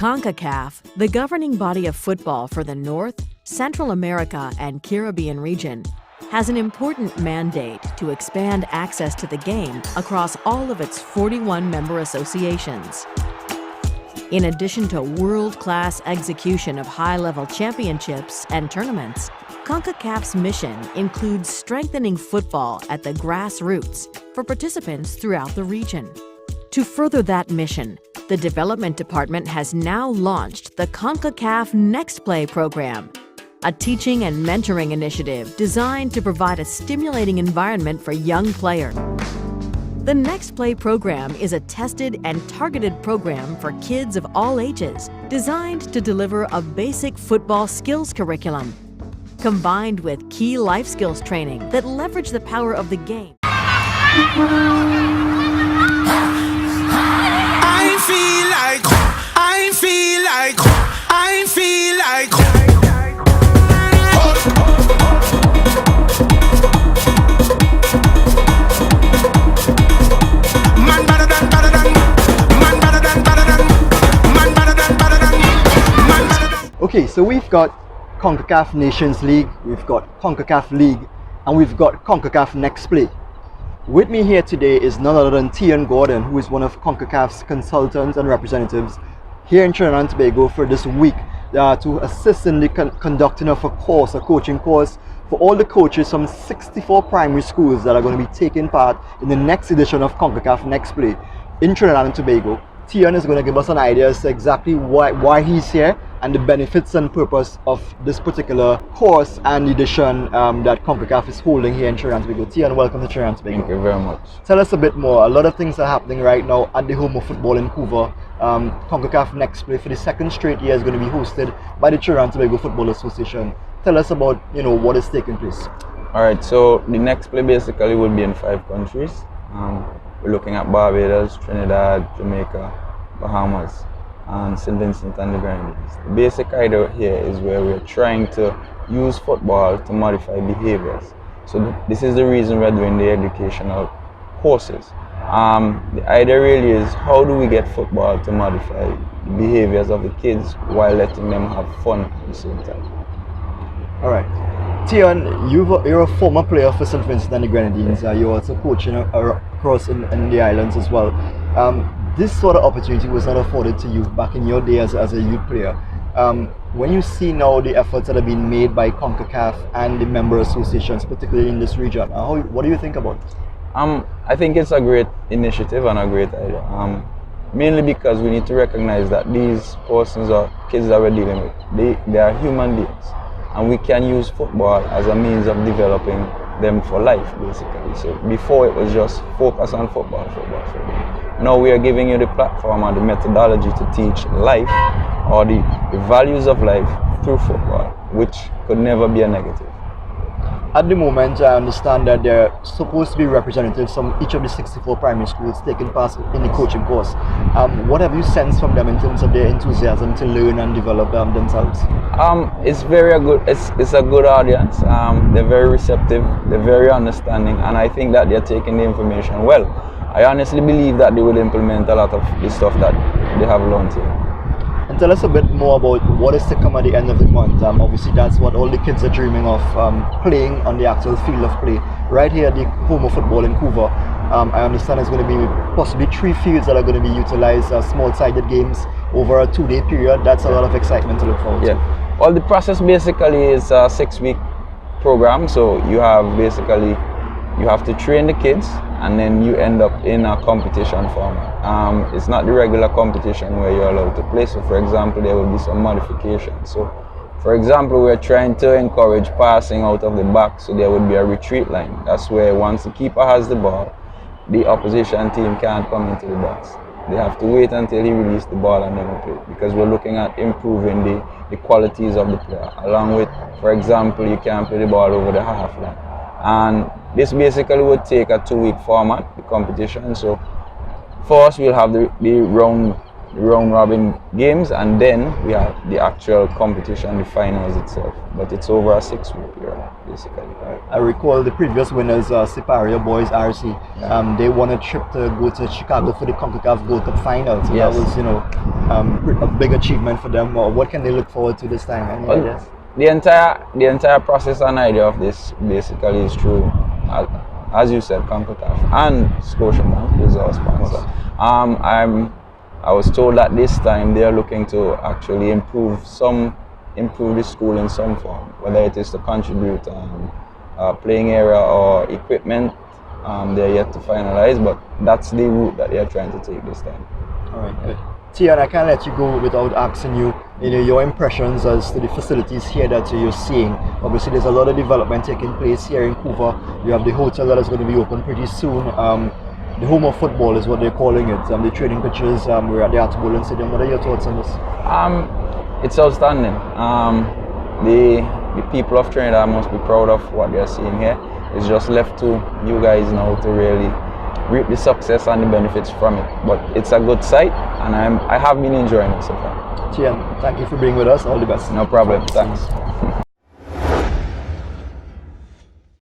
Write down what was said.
CONCACAF, the governing body of football for the North, Central America, and Caribbean region, has an important mandate to expand access to the game across all of its 41 member associations. In addition to world-class execution of high-level championships and tournaments, CONCACAF's mission includes strengthening football at the grassroots for participants throughout the region. To further that mission, the Development Department has now launched the CONCACAF Next Play program, a teaching and mentoring initiative designed to provide a stimulating environment for young players. The Next Play program is a tested and targeted program for kids of all ages, designed to deliver a basic football skills curriculum, combined with key life skills training that leverage the power of the game. I feel like man better than Okay, so we've got CONCACAF Nations League, we've got CONCACAF League, and we've got CONCACAF Next Play. With me here today is none other than Tian Gordon, who is one of CONCACAF's consultants and representatives here in Trinidad and Tobago for this week to assist in the conducting of a coaching course for all the coaches from 64 primary schools that are going to be taking part in the next edition of CONCACAF Next Play in Trinidad and Tobago. Tian is going to give us an idea as to exactly why he's here and the benefits and purpose of this particular course and edition that CONCACAF is holding here in Trinidad and Tobago. Tian, welcome to Trinidad and Tobago. Thank you very much. Tell us a bit more. A lot of things are happening right now at the home of football in Couva. CONCACAF Next Play for the second straight year is going to be hosted by the Trinidad and Tobago Football Association. Tell us about what is taking place. Alright, so the Next Play basically will be in 5 countries. We're looking at Barbados, Trinidad, Jamaica, Bahamas, and St. Vincent and the Grenadines. The basic idea here is where we're trying to use football to modify behaviors. So this is the reason we're doing the educational courses. The idea really is, how do we get football to modify the behaviors of the kids while letting them have fun at the same time. Alright. Tian, you're a former player for St. Vincent and the Grenadines. You're also coaching across in the islands as well. This sort of opportunity was not afforded to you back in your day as a youth player. When you see now the efforts that have been made by CONCACAF and the member associations, particularly in this region, what do you think about it? I think it's a great initiative and a great idea. Mainly because we need to recognize that these persons or kids that we're dealing with, they are human beings. And we can use football as a means of developing them for life, basically. So before it was just focus on football. Now we are giving you the platform and the methodology to teach life or the values of life through football, which could never be a negative. At the moment, I understand that there are supposed to be representatives from each of the 64 primary schools taking part in the coaching course. What have you sensed from them in terms of their enthusiasm to learn and develop themselves? It's a good audience. They're very receptive, they're very understanding, and I think that they're taking the information well. I honestly believe that they will implement a lot of the stuff that they have learned here. And tell us a bit more about what is to come at the end of the month. Obviously that's what all the kids are dreaming of, playing on the actual field of play. Right here at the home of football in Couva, I understand there's going to be possibly 3 fields that are going to be utilized, small-sided games over a 2-day period. That's a lot of excitement to look forward to. Well, the process basically is a 6-week program, so you have to train the kids and then you end up in a competition format. It's not the regular competition where you're allowed to play. So for example, there will be some modifications. So for example, we're trying to encourage passing out of the back, so there would be a retreat line. That's where once the keeper has the ball, the opposition team can't come into the box. They have to wait until he releases the ball and then we play, because we're looking at improving the qualities of the player, along with, for example, you can't play the ball over the half line. And this basically would take a 2-week format, the competition. So for us, we'll have the round round robin games, and then we have the actual competition, the finals itself. But it's over a 6-week period, basically. I recall the previous winners, Siparia Boys RC. They won a trip to go to Chicago for the CONCACAF Gold Cup final. So Yes. that was, a big achievement for them. What can they look forward to this time? Any ideas? The entire process and idea of this basically is through, as you said, CONCACAF and Scotiabank is our sponsor. I was told that this time they are looking to actually improve the school in some form, whether it is to contribute playing area or equipment. They're yet to finalize, but that's the route that they are trying to take this time. All right, good. Tian, I can't let you go without asking you, your impressions as to the facilities here that you're seeing. Obviously, there's a lot of development taking place here in Couva. You have the hotel that is going to be open pretty soon. The home of football is what they're calling it. The training pitches, we're at the Archibald Stadium. What are your thoughts on this? It's outstanding. The people of Trinidad must be proud of what they're seeing here. It's just left to you guys now to really reap the success and the benefits from it. But it's a good site, and I have been enjoying it so far. Tian, thank you for being with us. All the best. No problem. Thanks.